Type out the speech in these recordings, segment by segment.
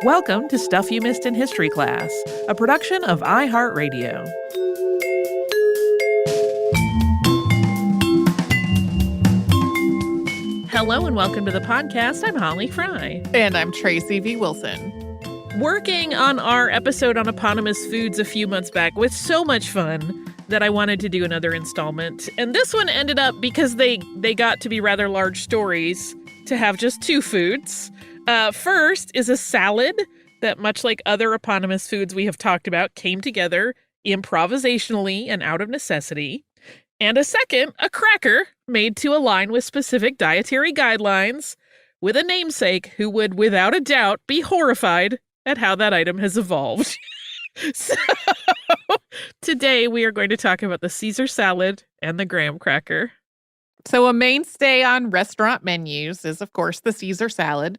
Welcome to Stuff You Missed in History Class, a production of iHeartRadio. Hello and welcome to the podcast. I'm Holly Fry. And I'm Tracy V. Wilson. Working on our episode on eponymous foods a few months back with so much fun that I wanted to do another installment. And this one ended up, because they got to be rather large stories, to have just two foods. First is a salad that, much like other eponymous foods we have talked about, came together improvisationally and out of necessity. And a second, a cracker made to align with specific dietary guidelines with a namesake who would, without a doubt, be horrified at how that item has evolved. So today we are going to talk about the Caesar salad and the graham cracker. So a mainstay on restaurant menus is, of course, the Caesar salad.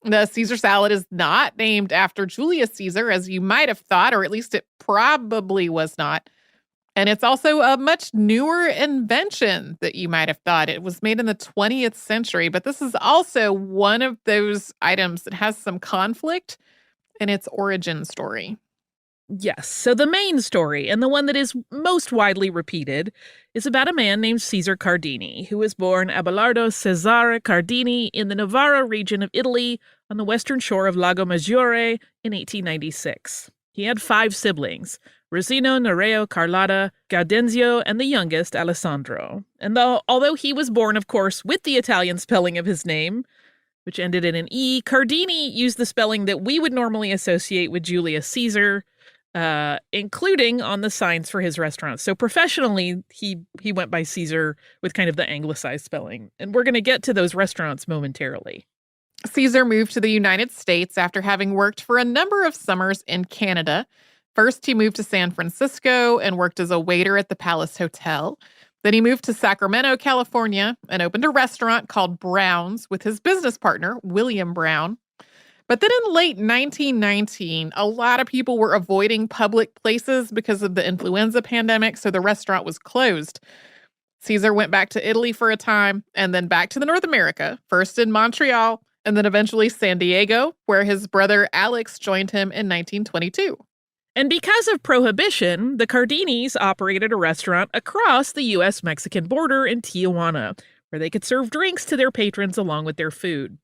The Caesar salad is not named after Julius Caesar, as you might have thought, or at least it probably was not. And it's also a much newer invention that you might have thought. It was made in the 20th century, but this is also one of those items that has some conflict in its origin story. Yes, so the main story, and the one that is most widely repeated, is about a man named Caesar Cardini, who was born Abelardo Cesare Cardini in the Novara region of Italy on the western shore of Lago Maggiore in 1896. He had 5 siblings: Rosino, Nereo, Carlotta, Gaudenzio, and the youngest, Alessandro. And although he was born, of course, with the Italian spelling of his name, which ended in an E, Cardini used the spelling that we would normally associate with Julius Caesar, including on the signs for his restaurants. So professionally, he went by Caesar with kind of the anglicized spelling. And we're going to get to those restaurants momentarily. Caesar moved to the United States after having worked for a number of summers in Canada. First, he moved to San Francisco and worked as a waiter at the Palace Hotel. Then he moved to Sacramento, California, and opened a restaurant called Brown's with his business partner, William Brown. But then in late 1919, a lot of people were avoiding public places because of the influenza pandemic, so the restaurant was closed. Caesar went back to Italy for a time, and then back to the North America, first in Montreal, and then eventually San Diego, where his brother Alex joined him in 1922. And because of prohibition, the Cardinis operated a restaurant across the U.S.-Mexican border in Tijuana, where they could serve drinks to their patrons along with their food.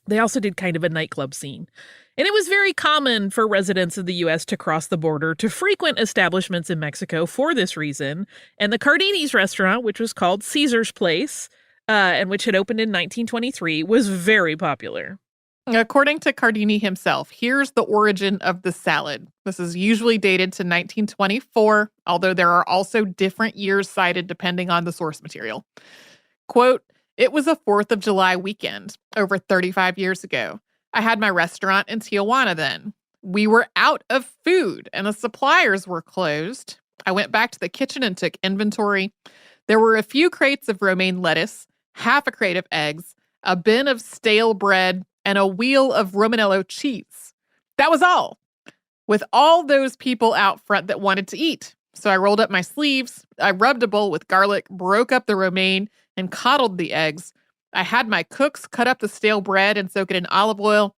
They also did kind of a nightclub scene. And it was very common for residents of the U.S. to cross the border to frequent establishments in Mexico for this reason. And the Cardinis restaurant, which was called Caesar's Place, and which had opened in 1923, was very popular. According to Cardini himself, here's the origin of the salad. This is usually dated to 1924, although there are also different years cited depending on the source material. Quote, "It was a 4th of July weekend, over 35 years ago. I had my restaurant in Tijuana then. We were out of food and the suppliers were closed. I went back to the kitchen and took inventory. There were a few crates of romaine lettuce, half a crate of eggs, a bin of stale bread, and a wheel of Romanello cheese. That was all, with all those people out front that wanted to eat. So I rolled up my sleeves, I rubbed a bowl with garlic, broke up the romaine, and coddled the eggs. I had my cooks cut up the stale bread and soak it in olive oil,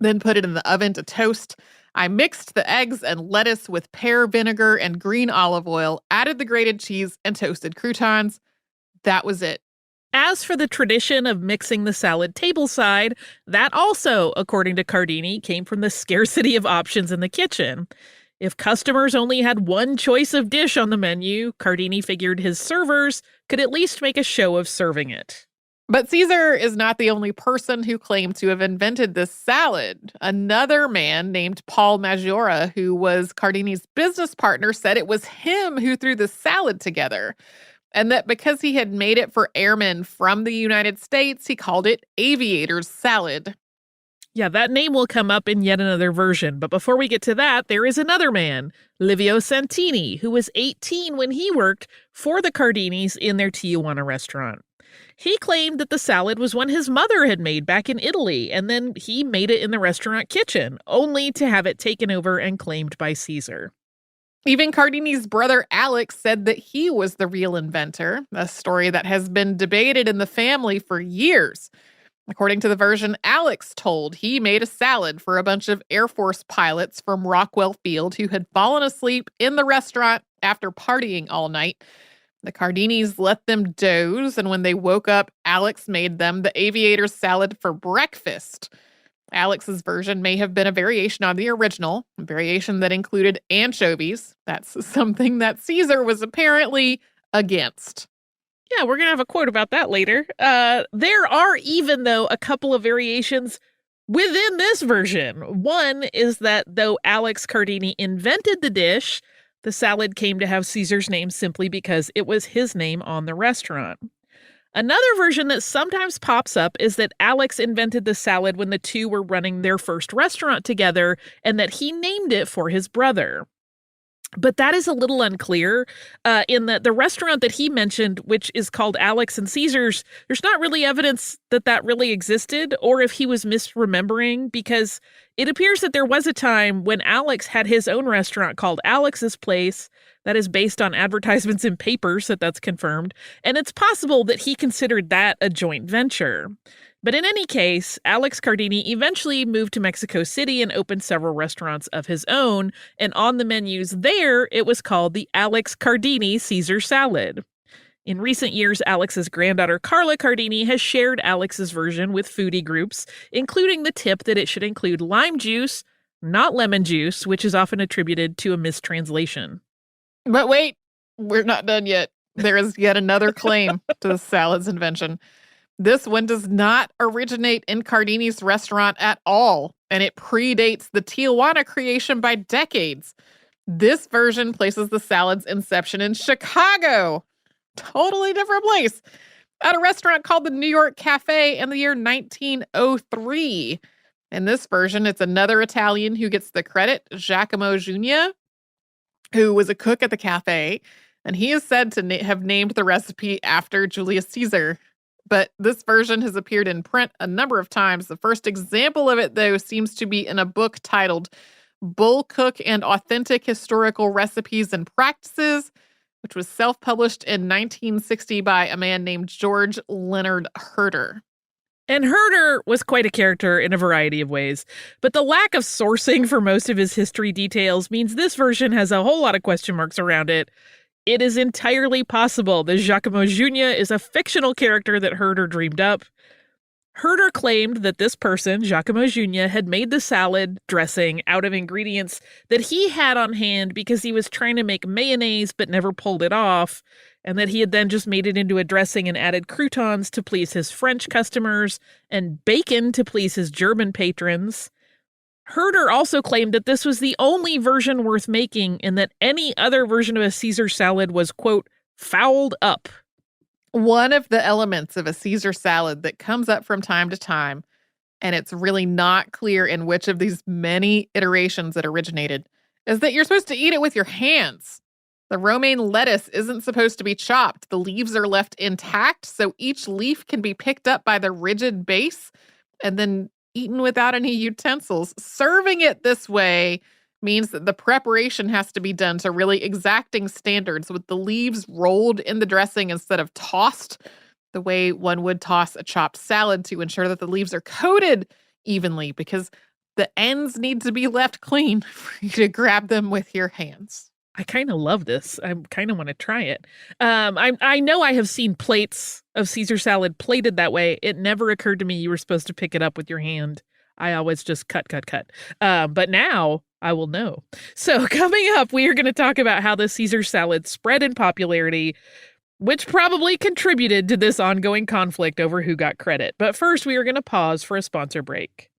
then put it in the oven to toast. I mixed the eggs and lettuce with pear vinegar and green olive oil, added the grated cheese, and toasted croutons. That was it." As for the tradition of mixing the salad tableside, that also, according to Cardini, came from the scarcity of options in the kitchen. If customers only had one choice of dish on the menu, Cardini figured his servers could at least make a show of serving it. But Caesar is not the only person who claimed to have invented this salad. Another man named Paul Maggiora, who was Cardini's business partner, said it was him who threw the salad together, and that because he had made it for airmen from the United States, he called it aviator's salad. Yeah, that name will come up in yet another version, but before we get to that, there is another man, Livio Santini, who was 18 when he worked for the Cardinis in their Tijuana restaurant. He claimed that the salad was one his mother had made back in Italy, and then he made it in the restaurant kitchen, only to have it taken over and claimed by Caesar. Even Cardini's brother Alex said that he was the real inventor, a story that has been debated in the family for years. According to the version Alex told, he made a salad for a bunch of Air Force pilots from Rockwell Field who had fallen asleep in the restaurant after partying all night. The Cardinis let them doze, and when they woke up, Alex made them the aviator's salad for breakfast. Alex's version may have been a variation on the original, a variation that included anchovies. That's something that Caesar was apparently against. Yeah, we're going to have a quote about that later. There are even, though, a couple of variations within this version. One is that though Alex Cardini invented the dish, the salad came to have Caesar's name simply because it was his name on the restaurant. Another version that sometimes pops up is that Alex invented the salad when the two were running their first restaurant together and that he named it for his brother. But that is a little unclear in that the restaurant that he mentioned, which is called Alex and Caesar's, there's not really evidence that that really existed or if he was misremembering, because it appears that there was a time when Alex had his own restaurant called Alex's Place that is based on advertisements in papers that's confirmed. And it's possible that he considered that a joint venture. But in any case, Alex Cardini eventually moved to Mexico City and opened several restaurants of his own, and on the menus there, it was called the Alex Cardini Caesar Salad. In recent years, Alex's granddaughter Carla Cardini has shared Alex's version with foodie groups, including the tip that it should include lime juice, not lemon juice, which is often attributed to a mistranslation. But wait, we're not done yet. There is yet another claim to the salad's invention. This one does not originate in Cardini's restaurant at all, and it predates the Tijuana creation by decades. This version places the salad's inception in Chicago, totally different place, at a restaurant called the New York Cafe in the year 1903. In this version, it's another Italian who gets the credit, Giacomo Jugna, who was a cook at the cafe, and he is said to have named the recipe after Julius Caesar. But this version has appeared in print a number of times. The first example of it, though, seems to be in a book titled Bull Cook and Authentic Historical Recipes and Practices, which was self-published in 1960 by a man named George Leonard Herder. And Herder was quite a character in a variety of ways, but the lack of sourcing for most of his history details means this version has a whole lot of question marks around it. It is entirely possible that Giacomo Jugna is a fictional character that Herder dreamed up. Herder claimed that this person, Giacomo Jugna, had made the salad dressing out of ingredients that he had on hand because he was trying to make mayonnaise but never pulled it off, and that he had then just made it into a dressing and added croutons to please his French customers and bacon to please his German patrons. Herder also claimed that this was the only version worth making and that any other version of a Caesar salad was, quote, fouled up. One of the elements of a Caesar salad that comes up from time to time, and it's really not clear in which of these many iterations it originated, is that you're supposed to eat it with your hands. The romaine lettuce isn't supposed to be chopped. The leaves are left intact, so each leaf can be picked up by the rigid base and then eaten without any utensils. Serving it this way means that the preparation has to be done to really exacting standards, with the leaves rolled in the dressing instead of tossed the way one would toss a chopped salad, to ensure that the leaves are coated evenly, because the ends need to be left clean for you to grab them with your hands. I kind of love this. I kind of want to try it. I know I have seen plates of Caesar salad plated that way. It never occurred to me you were supposed to pick it up with your hand. I always just cut. But now I will know. So coming up, we are going to talk about how the Caesar salad spread in popularity, which probably contributed to this ongoing conflict over who got credit. But first, we are going to pause for a sponsor break.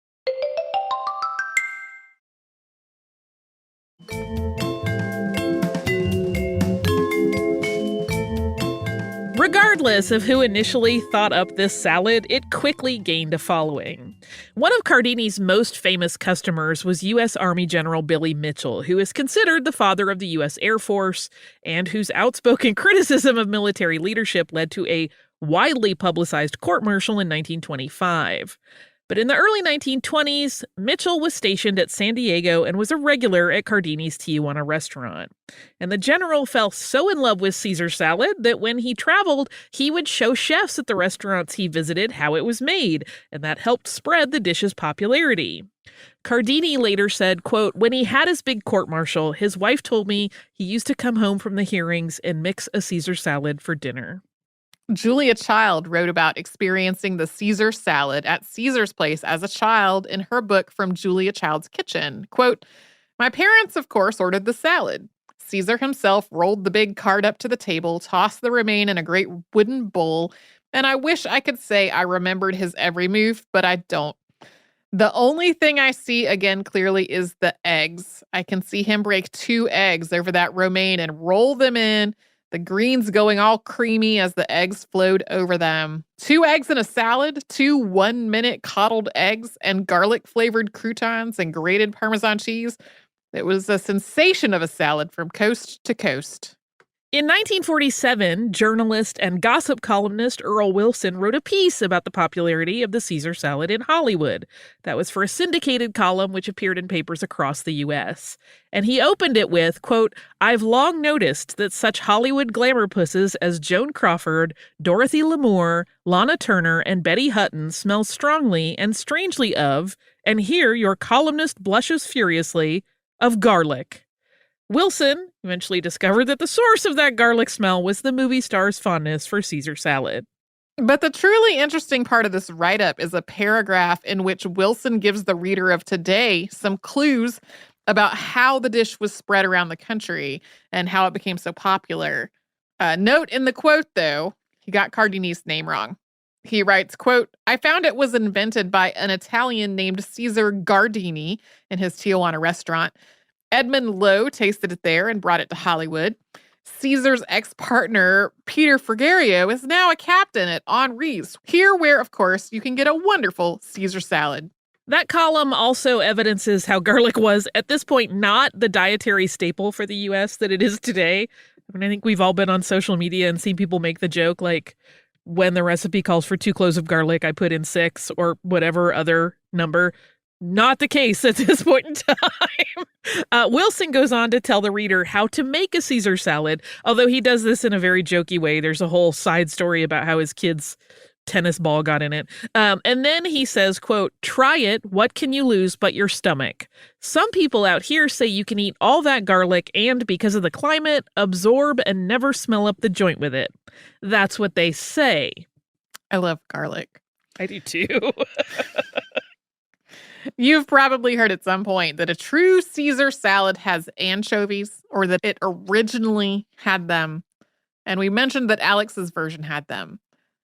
Regardless of who initially thought up this salad, it quickly gained a following. One of Cardini's most famous customers was U.S. Army General Billy Mitchell, who is considered the father of the U.S. Air Force, and whose outspoken criticism of military leadership led to a widely publicized court-martial in 1925. But in the early 1920s, Mitchell was stationed at San Diego and was a regular at Cardini's Tijuana restaurant. And the general fell so in love with Caesar salad that when he traveled, he would show chefs at the restaurants he visited how it was made, and that helped spread the dish's popularity. Cardini later said, quote, "When he had his big court-martial, his wife told me he used to come home from the hearings and mix a Caesar salad for dinner." Julia Child wrote about experiencing the Caesar salad at Caesar's place as a child in her book From Julia Child's Kitchen. Quote, "My parents, of course, ordered the salad. Caesar himself rolled the big card up to the table, tossed the remain in a great wooden bowl, and I wish I could say I remembered his every move, but I don't. The only thing I see again clearly is the eggs. I can see him break 2 eggs over that romaine and roll them in, the greens going all creamy as the eggs flowed over them. 2 eggs in a salad, 2 one-minute coddled eggs, and garlic-flavored croutons and grated Parmesan cheese. It was a sensation of a salad from coast to coast." In 1947, journalist and gossip columnist Earl Wilson wrote a piece about the popularity of the Caesar salad in Hollywood. That was for a syndicated column which appeared in papers across the U.S. And he opened it with, quote, "I've long noticed that such Hollywood glamour pusses as Joan Crawford, Dorothy Lamour, Lana Turner, and Betty Hutton smell strongly and strangely of, and here your columnist blushes furiously, of garlic." Wilson eventually discovered that the source of that garlic smell was the movie star's fondness for Caesar salad. But the truly interesting part of this write-up is a paragraph in which Wilson gives the reader of today some clues about how the dish was spread around the country and how it became so popular. Note in the quote, though, he got Cardini's name wrong. He writes, quote, "I found it was invented by an Italian named Caesar Gardini in his Tijuana restaurant. Edmund Lowe tasted it there and brought it to Hollywood. Caesar's ex-partner, Peter Frigerio, is now a captain at Henri's, here where, of course, you can get a wonderful Caesar salad." That column also evidences how garlic was, at this point, not the dietary staple for the U.S. that it is today. I mean, I think we've all been on social media and seen people make the joke, like, when the recipe calls for 2 cloves of garlic, I put in 6 or whatever other number. Not the case at this point in time. Wilson goes on to tell the reader how to make a Caesar salad, although he does this in a very jokey way. There's a whole side story about how his kid's tennis ball got in it. And then he says, quote, "Try it. What can you lose but your stomach? Some people out here say you can eat all that garlic and, because of the climate, absorb and never smell up the joint with it. That's what they say." I love garlic. I do too. You've probably heard at some point that a true Caesar salad has anchovies, or that it originally had them. And we mentioned that Alex's version had them.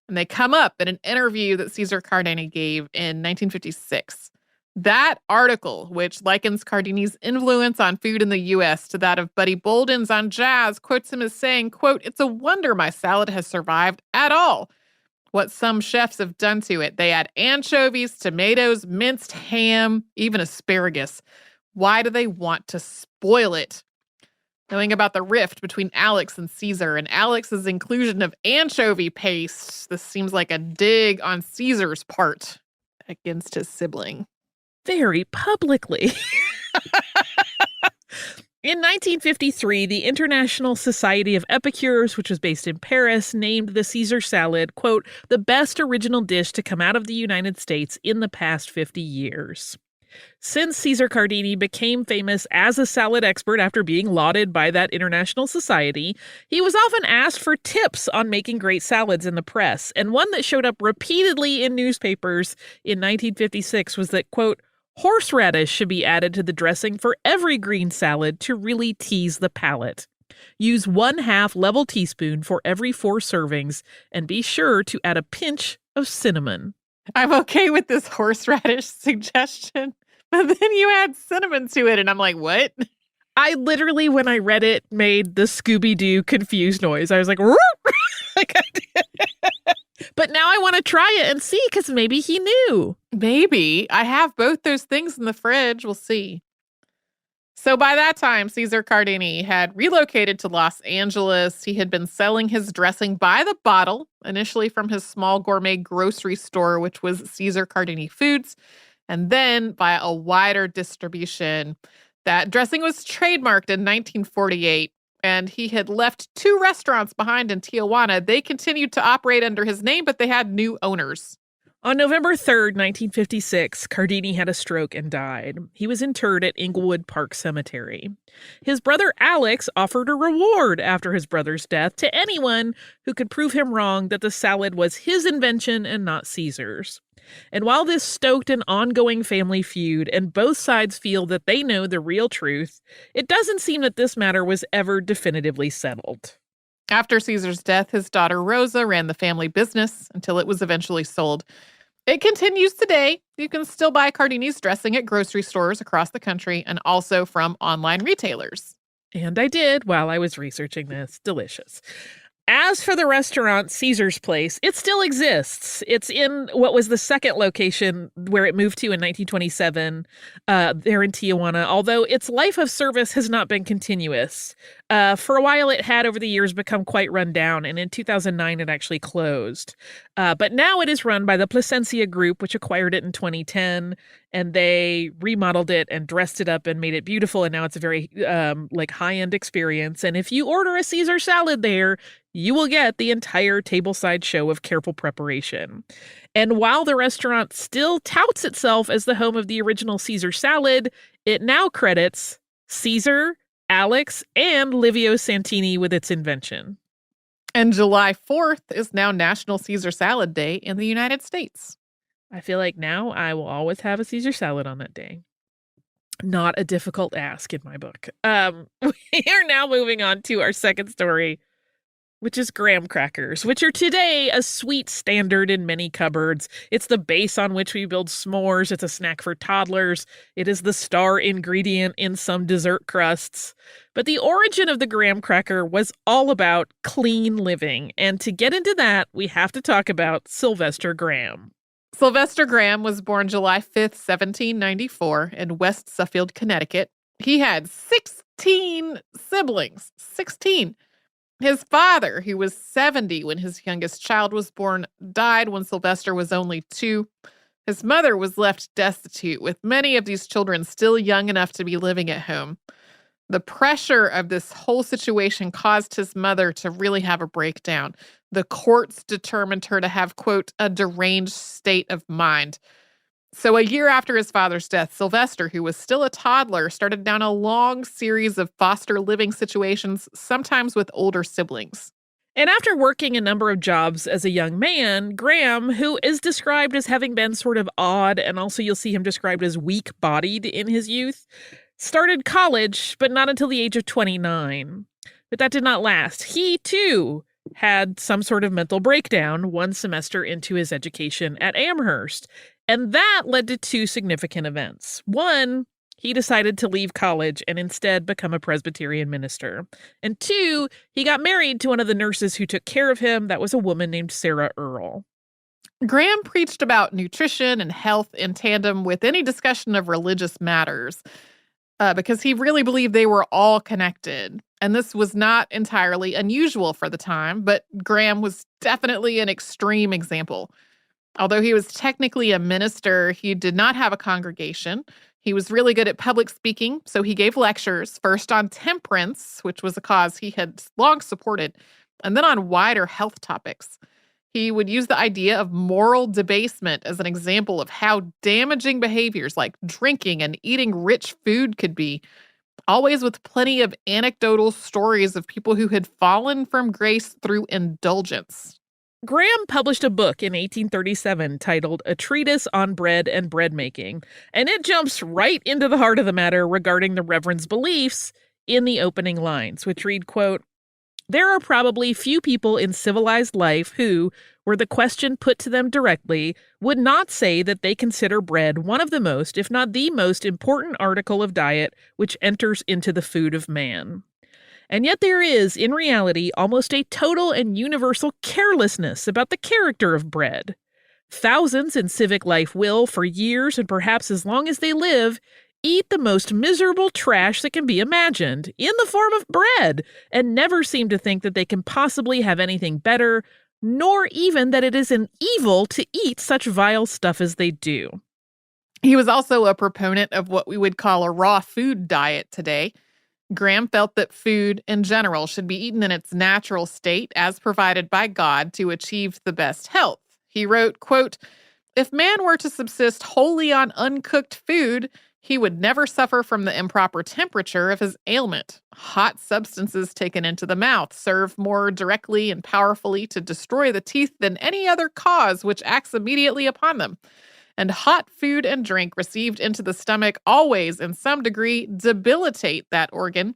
And they come up in an interview that Caesar Cardini gave in 1956. That article, which likens Cardini's influence on food in the U.S. to that of Buddy Bolden's on jazz, quotes him as saying, quote, "It's a wonder my salad has survived at all. What some chefs have done to it. They add anchovies, tomatoes, minced ham, even asparagus. Why do they want to spoil it?" Knowing about the rift between Alex and Caesar and Alex's inclusion of anchovy paste, this seems like a dig on Caesar's part against his sibling. Very publicly. In 1953, the International Society of Epicures, which was based in Paris, named the Caesar salad, quote, "the best original dish to come out of the United States in the past 50 years. Since Caesar Cardini became famous as a salad expert after being lauded by that international society, he was often asked for tips on making great salads in the press, and one that showed up repeatedly in newspapers in 1956 was that, quote, "horseradish should be added to the dressing for every green salad to really tease the palate. Use 1/2 level teaspoon for every 4 servings, and be sure to add a pinch of cinnamon." I'm okay with this horseradish suggestion, but then you add cinnamon to it, and I'm like, what? I literally, when I read it, made the Scooby-Doo confused noise. I was like, "Roop!" Like I did. But now I want to try it and see, because maybe he knew. Maybe. I have both those things in the fridge. We'll see. So by that time, Caesar Cardini had relocated to Los Angeles. He had been selling his dressing by the bottle, initially from his small gourmet grocery store, which was Caesar Cardini Foods, and then by a wider distribution. That dressing was trademarked in 1948, and he had left 2 restaurants behind in Tijuana. They continued to operate under his name, but they had new owners. On November 3rd, 1956, Cardini had a stroke and died. He was interred at Inglewood Park Cemetery. His brother Alex offered a reward after his brother's death to anyone who could prove him wrong that the salad was his invention and not Caesar's. And while this stoked an ongoing family feud and both sides feel that they know the real truth, it doesn't seem that this matter was ever definitively settled. After Caesar's death, his daughter Rosa ran the family business until it was eventually sold. It continues today. You can still buy Cardini's dressing at grocery stores across the country and also from online retailers. And I did while I was researching this. Delicious. As for the restaurant, Caesar's Place, it still exists. It's in what was the second location where it moved to in 1927, there in Tijuana, although its life of service has not been continuous. For a while, it had over the years become quite run down, and in 2009, it actually closed. But now it is run by the Plasencia Group, which acquired it in 2010, and they remodeled it and dressed it up and made it beautiful, and now it's a very high-end experience. And if you order a Caesar salad there, you will get the entire tableside show of careful preparation. And while the restaurant still touts itself as the home of the original Caesar salad, it now credits Caesar, Alex, and Livio Santini with its invention. And July 4th is now National Caesar Salad Day in the United States. I feel like now I will always have a Caesar salad on that day. Not a difficult ask in my book. We are now moving on to our second story, which is graham crackers, which are today a sweet standard in many cupboards. It's the base on which we build s'mores. It's a snack for toddlers. It is the star ingredient in some dessert crusts. But the origin of the graham cracker was all about clean living. And to get into that, we have to talk about Sylvester Graham. Sylvester Graham was born July 5th, 1794 in West Suffield, Connecticut. He had 16 siblings. 16. His father, who was 70 when his youngest child was born, died when Sylvester was only 2. His mother was left destitute, with many of these children still young enough to be living at home. The pressure of this whole situation caused his mother to really have a breakdown. The courts determined her to have, quote, a deranged state of mind. So a year after his father's death, Sylvester, who was still a toddler, started down a long series of foster living situations, sometimes with older siblings. And after working a number of jobs as a young man, Graham, who is described as having been sort of odd, and also you'll see him described as weak-bodied in his youth, started college, but not until the age of 29. But that did not last. He, too, had some sort of mental breakdown one semester into his education at Amherst. And that led to 2 significant events. One, he decided to leave college and instead become a Presbyterian minister. And 2, he got married to one of the nurses who took care of him. That was a woman named Sarah Earl. Graham preached about nutrition and health in tandem with any discussion of religious matters, because he really believed they were all connected. And this was not entirely unusual for the time, but Graham was definitely an extreme example. Although he was technically a minister, he did not have a congregation. He was really good at public speaking, so he gave lectures, first on temperance, which was a cause he had long supported, and then on wider health topics. He would use the idea of moral debasement as an example of how damaging behaviors like drinking and eating rich food could be, always with plenty of anecdotal stories of people who had fallen from grace through indulgence. Graham published a book in 1837 titled A Treatise on Bread and Bread Making, and it jumps right into the heart of the matter regarding the Reverend's beliefs in the opening lines, which read, quote, "There are probably few people in civilized life who, were the question put to them directly, would not say that they consider bread one of the most, if not the most important article of diet which enters into the food of man. And yet there is, in reality, almost a total and universal carelessness about the character of bread. Thousands in civic life will, for years and perhaps as long as they live, eat the most miserable trash that can be imagined, in the form of bread, and never seem to think that they can possibly have anything better, nor even that it is an evil to eat such vile stuff as they do. He was also a proponent of what we would call a raw food diet today. Graham felt that food in general should be eaten in its natural state as provided by God to achieve the best health. He wrote, quote, "If man were to subsist wholly on uncooked food, he would never suffer from the improper temperature of his ailment. Hot substances taken into the mouth serve more directly and powerfully to destroy the teeth than any other cause which acts immediately upon them. And hot food and drink received into the stomach always, in some degree, debilitate that organ,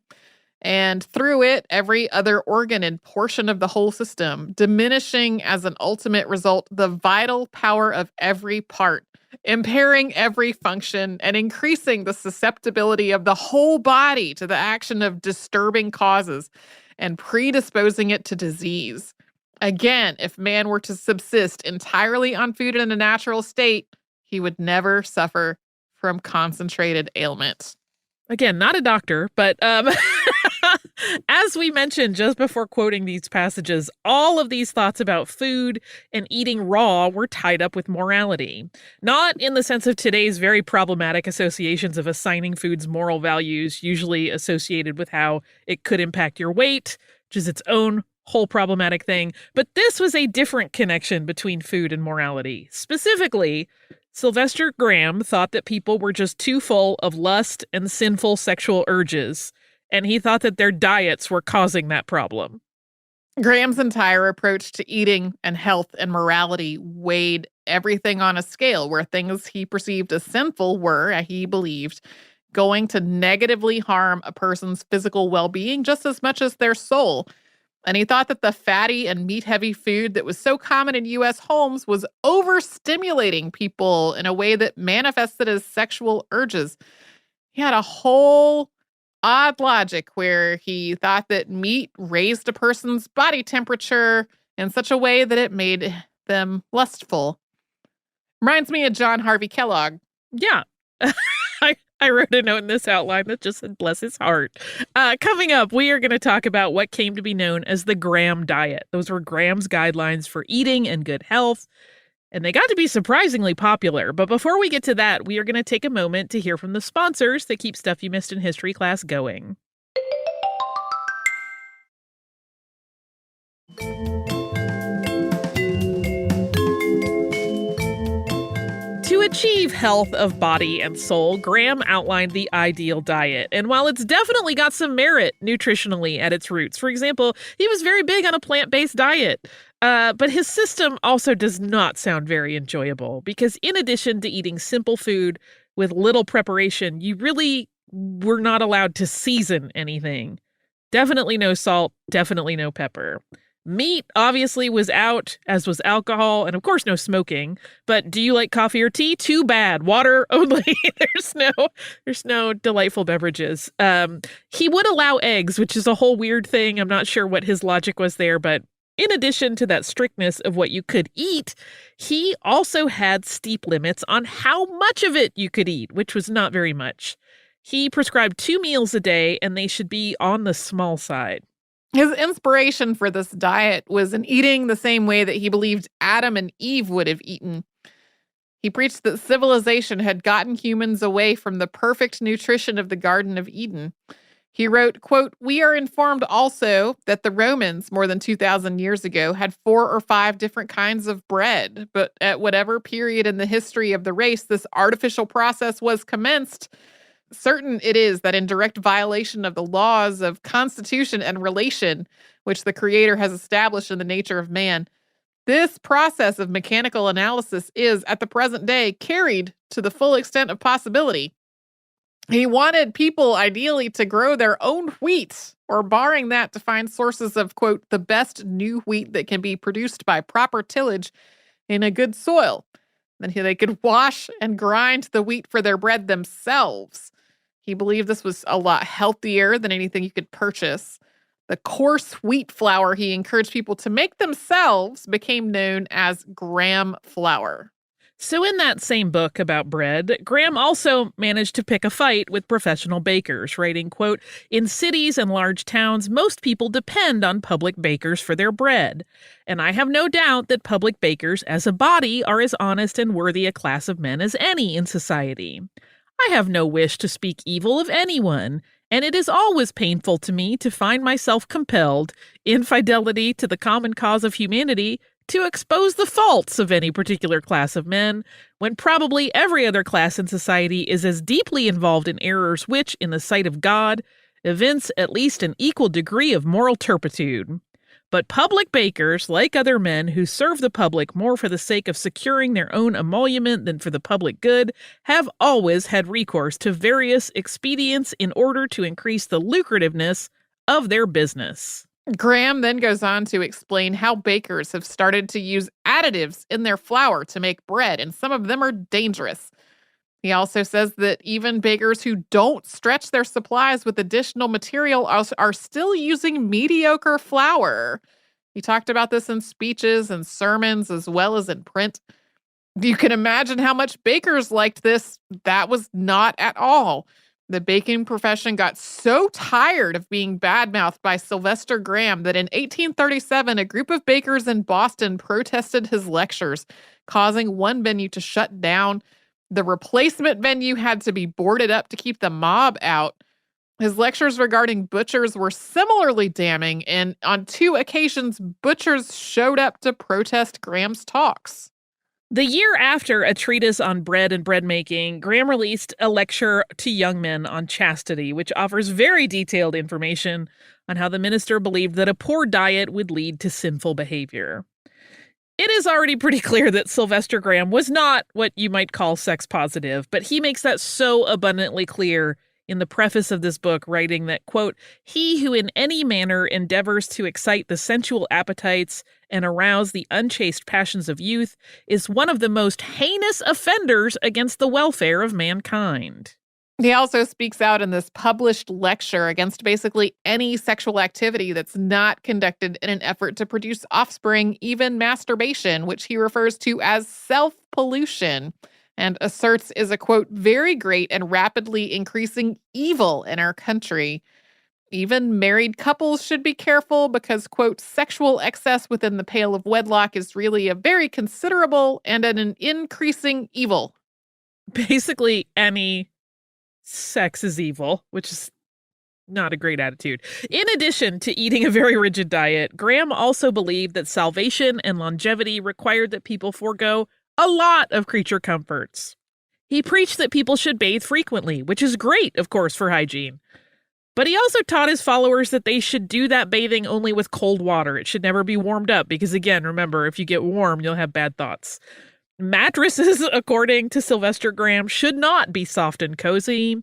and through it, every other organ and portion of the whole system, diminishing as an ultimate result the vital power of every part, impairing every function, and increasing the susceptibility of the whole body to the action of disturbing causes, and predisposing it to disease. Again, if man were to subsist entirely on food in a natural state, he would never suffer from concentrated ailment." Again, not a doctor, but as we mentioned just before quoting these passages, all of these thoughts about food and eating raw were tied up with morality. Not in the sense of today's very problematic associations of assigning foods moral values, usually associated with how it could impact your weight, which is its own whole problematic thing. But this was a different connection between food and morality. Specifically, Sylvester Graham thought that people were just too full of lust and sinful sexual urges, and he thought that their diets were causing that problem. Graham's entire approach to eating and health and morality weighed everything on a scale where things he perceived as sinful were, he believed, going to negatively harm a person's physical well-being just as much as their soul. And he thought that the fatty and meat-heavy food that was so common in U.S. homes was overstimulating people in a way that manifested as sexual urges. He had a whole odd logic where he thought that meat raised a person's body temperature in such a way that it made them lustful. Reminds me of John Harvey Kellogg. Yeah. I wrote a note in this outline that just said, bless his heart. Coming up, we are going to talk about what came to be known as the Graham diet. Those were Graham's guidelines for eating and good health, and they got to be surprisingly popular. But before we get to that, we are going to take a moment to hear from the sponsors that keep Stuff You Missed in History class going. To achieve health of body and soul, Graham outlined the ideal diet. And while it's definitely got some merit nutritionally at its roots, for example, he was very big on a plant-based diet. But his system also does not sound very enjoyable because in addition to eating simple food with little preparation, you really were not allowed to season anything. Definitely no salt, definitely no pepper. Meat obviously was out, as was alcohol, and of course no smoking. But do you like coffee or tea? Too bad. Water only. There's no delightful beverages. He would allow eggs, which is a whole weird thing. I'm not sure what his logic was there, but in addition to that strictness of what you could eat, he also had steep limits on how much of it you could eat, which was not very much. He prescribed 2 meals a day, and they should be on the small side. His inspiration for this diet was in eating the same way that he believed Adam and Eve would have eaten. He preached that civilization had gotten humans away from the perfect nutrition of the Garden of Eden. He wrote, quote, "We are informed also that the Romans, more than 2,000 years ago, had 4 or 5 different kinds of bread, but at whatever period in the history of the race this artificial process was commenced, certain it is that in direct violation of the laws of constitution and relation, which the Creator has established in the nature of man, this process of mechanical analysis is, at the present day, carried to the full extent of possibility." He wanted people ideally to grow their own wheat, or barring that, to find sources of, quote, "the best new wheat that can be produced by proper tillage in a good soil." Then they could wash and grind the wheat for their bread themselves. He believed this was a lot healthier than anything you could purchase. The coarse wheat flour he encouraged people to make themselves became known as Graham flour. So in that same book about bread, Graham also managed to pick a fight with professional bakers, writing, quote, "In cities and large towns, most people depend on public bakers for their bread. And I have no doubt that public bakers as a body are as honest and worthy a class of men as any in society. I have no wish to speak evil of anyone, and it is always painful to me to find myself compelled, in fidelity to the common cause of humanity, to expose the faults of any particular class of men, when probably every other class in society is as deeply involved in errors which, in the sight of God, evince at least an equal degree of moral turpitude. But public bakers, like other men who serve the public more for the sake of securing their own emolument than for the public good, have always had recourse to various expedients in order to increase the lucrativeness of their business." Graham then goes on to explain how bakers have started to use additives in their flour to make bread, and some of them are dangerous. He also says that even bakers who don't stretch their supplies with additional material are still using mediocre flour. He talked about this in speeches and sermons as well as in print. You can imagine how much bakers liked this. That was not at all. The baking profession got so tired of being badmouthed by Sylvester Graham that in 1837, a group of bakers in Boston protested his lectures, causing one venue to shut down. The replacement venue had to be boarded up to keep the mob out. His lectures regarding butchers were similarly damning, and on 2 occasions, butchers showed up to protest Graham's talks. The year after a treatise on bread and bread making, Graham released a lecture to young men on chastity, which offers very detailed information on how the minister believed that a poor diet would lead to sinful behavior. It is already pretty clear that Sylvester Graham was not what you might call sex positive, but he makes that so abundantly clear in the preface of this book, writing that, quote, "He who in any manner endeavors to excite the sensual appetites and arouse the unchaste passions of youth is one of the most heinous offenders against the welfare of mankind." He also speaks out in this published lecture against basically any sexual activity that's not conducted in an effort to produce offspring, even masturbation, which he refers to as self-pollution, and asserts is a, quote, "very great and rapidly increasing evil in our country. Even married couples should be careful because, quote, sexual excess within the pale of wedlock is really a very considerable and an increasing evil." Basically, any sex is evil, which is not a great attitude. In addition to eating a very rigid diet, Graham also believed that salvation and longevity required that people forego a lot of creature comforts. He preached that people should bathe frequently, which is great, of course, for hygiene. But he also taught his followers that they should do that bathing only with cold water. It should never be warmed up because, again, remember, if you get warm, you'll have bad thoughts. Mattresses, according to Sylvester Graham, should not be soft and cozy.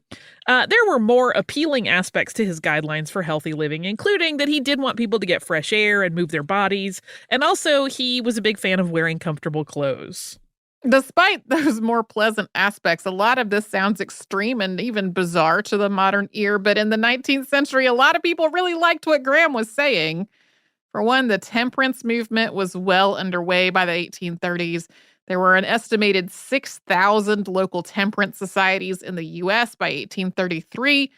There were more appealing aspects to his guidelines for healthy living, including that he did want people to get fresh air and move their bodies, and also he was a big fan of wearing comfortable clothes. Despite those more pleasant aspects, a lot of this sounds extreme and even bizarre to the modern ear, but in the 19th century, a lot of people really liked what Graham was saying. For one, the temperance movement was well underway by the 1830s. There were an estimated 6,000 local temperance societies in the U.S. by 1833.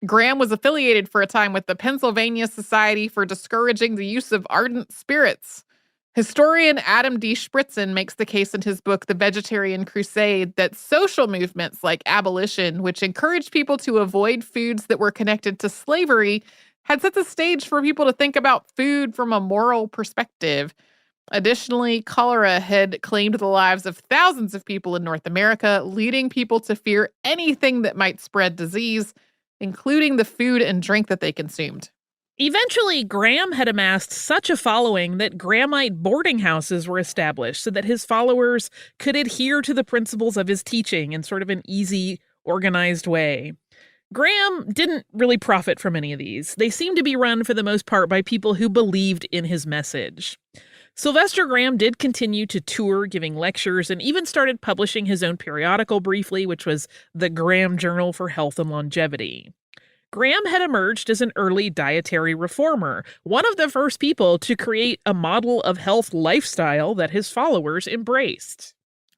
Graham was affiliated for a time with the Pennsylvania Society for Discouraging the Use of Ardent Spirits. Historian Adam D. Spritzen makes the case in his book, The Vegetarian Crusade, that social movements like abolition, which encouraged people to avoid foods that were connected to slavery, had set the stage for people to think about food from a moral perspective. Additionally, cholera had claimed the lives of thousands of people in North America, leading people to fear anything that might spread disease, including the food and drink that they consumed. Eventually, Graham had amassed such a following that Grahamite boarding houses were established so that his followers could adhere to the principles of his teaching in sort of an easy, organized way. Graham didn't really profit from any of these. They seemed to be run for the most part by people who believed in his message. Sylvester Graham did continue to tour, giving lectures, and even started publishing his own periodical briefly, which was the Graham Journal for Health and Longevity. Graham had emerged as an early dietary reformer, one of the first people to create a model of health lifestyle that his followers embraced.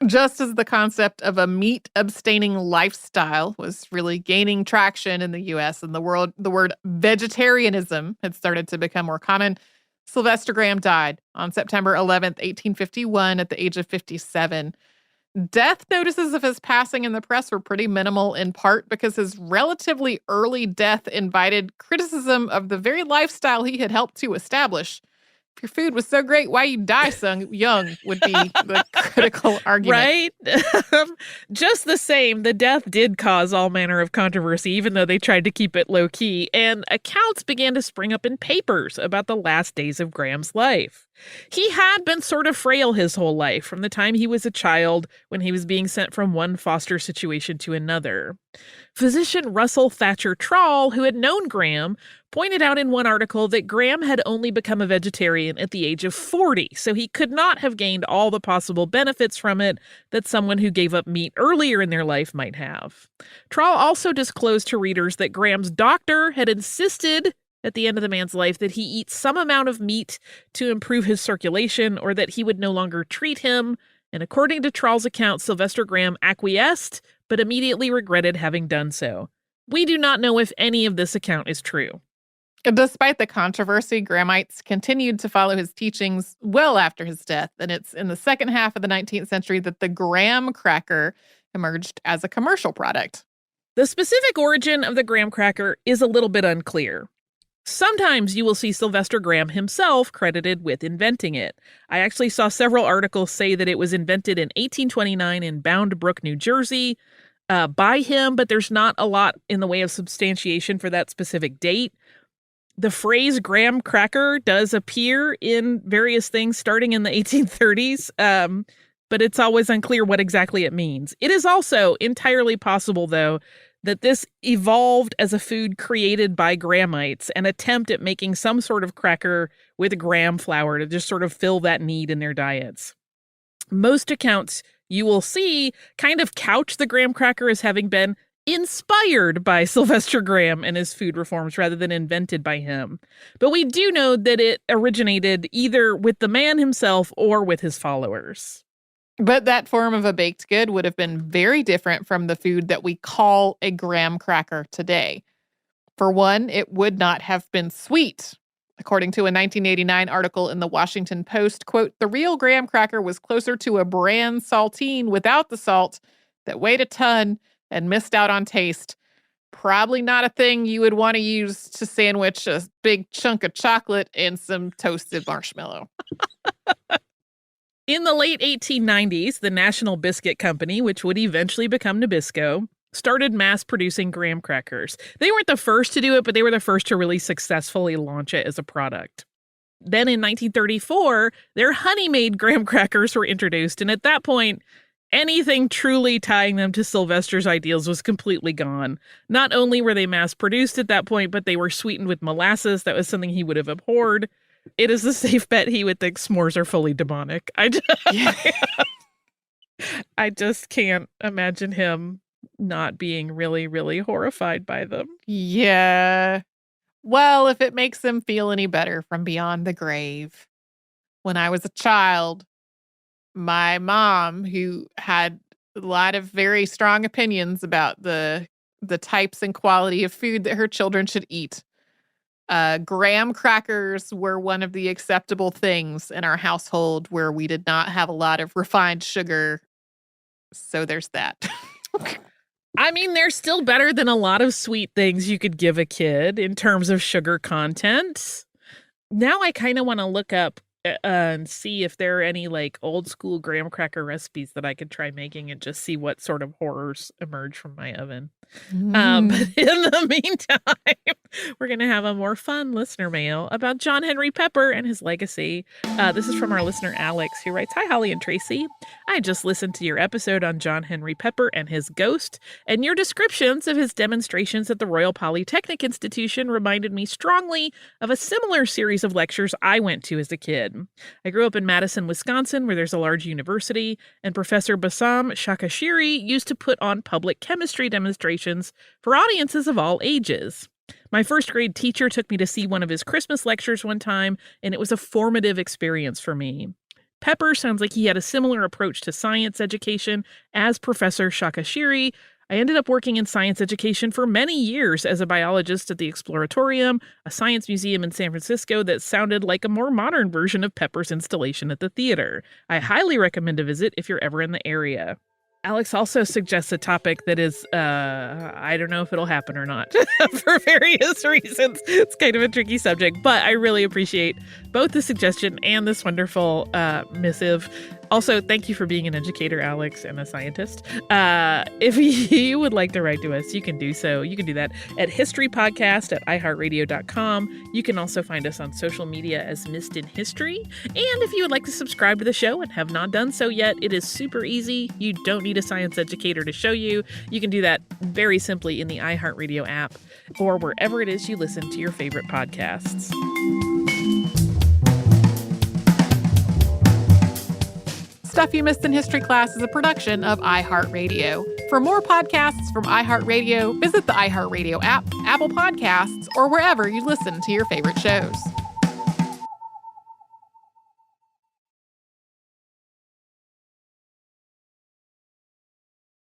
Just as the concept of a meat-abstaining lifestyle was really gaining traction in the US and the world, the word vegetarianism had started to become more common. Sylvester Graham died on September 11th, 1851, at the age of 57. Death notices of his passing in the press were pretty minimal, in part because his relatively early death invited criticism of the very lifestyle he had helped to establish. If your food was so great, why you die so young would be the critical argument. Right? Just the same, the death did cause all manner of controversy, even though they tried to keep it low-key, and accounts began to spring up in papers about the last days of Graham's life. He had been sort of frail his whole life, from the time he was a child when he was being sent from one foster situation to another. Physician Russell Thatcher Trawl, who had known Graham, pointed out in one article that Graham had only become a vegetarian at the age of 40, so he could not have gained all the possible benefits from it that someone who gave up meat earlier in their life might have. Trawl also disclosed to readers that Graham's doctor had insisted at the end of the man's life that he eat some amount of meat to improve his circulation, or that he would no longer treat him. And according to Trawl's account, Sylvester Graham acquiesced, but immediately regretted having done so. We do not know if any of this account is true. Despite the controversy, Grahamites continued to follow his teachings well after his death, and it's in the second half of the 19th century that the graham cracker emerged as a commercial product. The specific origin of the graham cracker is a little bit unclear. Sometimes you will see Sylvester Graham himself credited with inventing it. I actually saw several articles say that it was invented in 1829 in Bound Brook, New Jersey, by him, but there's not a lot in the way of substantiation for that specific date. The phrase graham cracker does appear in various things starting in the 1830s, but it's always unclear what exactly it means. It is also entirely possible, though, that this evolved as a food created by Grahamites, an attempt at making some sort of cracker with graham flour to just sort of fill that need in their diets. Most accounts you will see kind of couch the graham cracker as having been inspired by Sylvester Graham and his food reforms rather than invented by him. But we do know that it originated either with the man himself or with his followers. But that form of a baked good would have been very different from the food that we call a graham cracker today. For one, it would not have been sweet. According to a 1989 article in the Washington Post, quote, the real graham cracker was closer to a bran saltine without the salt that weighed a ton and missed out on taste. Probably not a thing you would want to use to sandwich a big chunk of chocolate and some toasted marshmallow. In the late 1890s, the National Biscuit Company, which would eventually become Nabisco, started mass-producing graham crackers. They weren't the first to do it, but they were the first to really successfully launch it as a product. Then in 1934, their honey-made graham crackers were introduced, and at that point, anything truly tying them to Sylvester's ideals was completely gone. Not only were they mass-produced at that point, but they were sweetened with molasses. That was something he would have abhorred. It is a safe bet he would think s'mores are fully demonic. I just can't imagine him not being really, really horrified by them. Yeah. Well, if it makes him feel any better from beyond the grave. When I was a child, my mom, who had a lot of very strong opinions about the types and quality of food that her children should eat, graham crackers were one of the acceptable things in our household where we did not have a lot of refined sugar. So there's that. I mean, they're still better than a lot of sweet things you could give a kid in terms of sugar content. Now I kind of want to look up and see if there are any like old school graham cracker recipes that I could try making and just see what sort of horrors emerge from my oven. But in the meantime, we're going to have a more fun listener mail about John Henry Pepper and his legacy. This is from our listener, Alex, who writes, Hi, Holly and Tracy. I just listened to your episode on John Henry Pepper and his ghost, and your descriptions of his demonstrations at the Royal Polytechnic Institution reminded me strongly of a similar series of lectures I went to as a kid. I grew up in Madison, Wisconsin, where there's a large university, and Professor Bassam Shakashiri used to put on public chemistry demonstrations for audiences of all ages. My first grade teacher took me to see one of his Christmas lectures one time, and it was a formative experience for me. Pepper sounds like he had a similar approach to science education as Professor Shakashiri. I ended up working in science education for many years as a biologist at the Exploratorium, a science museum in San Francisco that sounded like a more modern version of Pepper's installation at the theater. I highly recommend a visit if you're ever in the area. Alex also suggests a topic that is, I don't know if it'll happen or not for various reasons. It's kind of a tricky subject, but I really appreciate both the suggestion and this wonderful missive. Also, thank you for being an educator, Alex, and a scientist. If you would like to write to us, you can do so. You can do that at historypodcast@iHeartRadio.com. You can also find us on social media as Missed in History. And if you would like to subscribe to the show and have not done so yet, it is super easy. You don't need a science educator to show you. You can do that very simply in the iHeartRadio app or wherever it is you listen to your favorite podcasts. Stuff You Missed in History Class is a production of iHeartRadio. For more podcasts from iHeartRadio, visit the iHeartRadio app, Apple Podcasts, or wherever you listen to your favorite shows.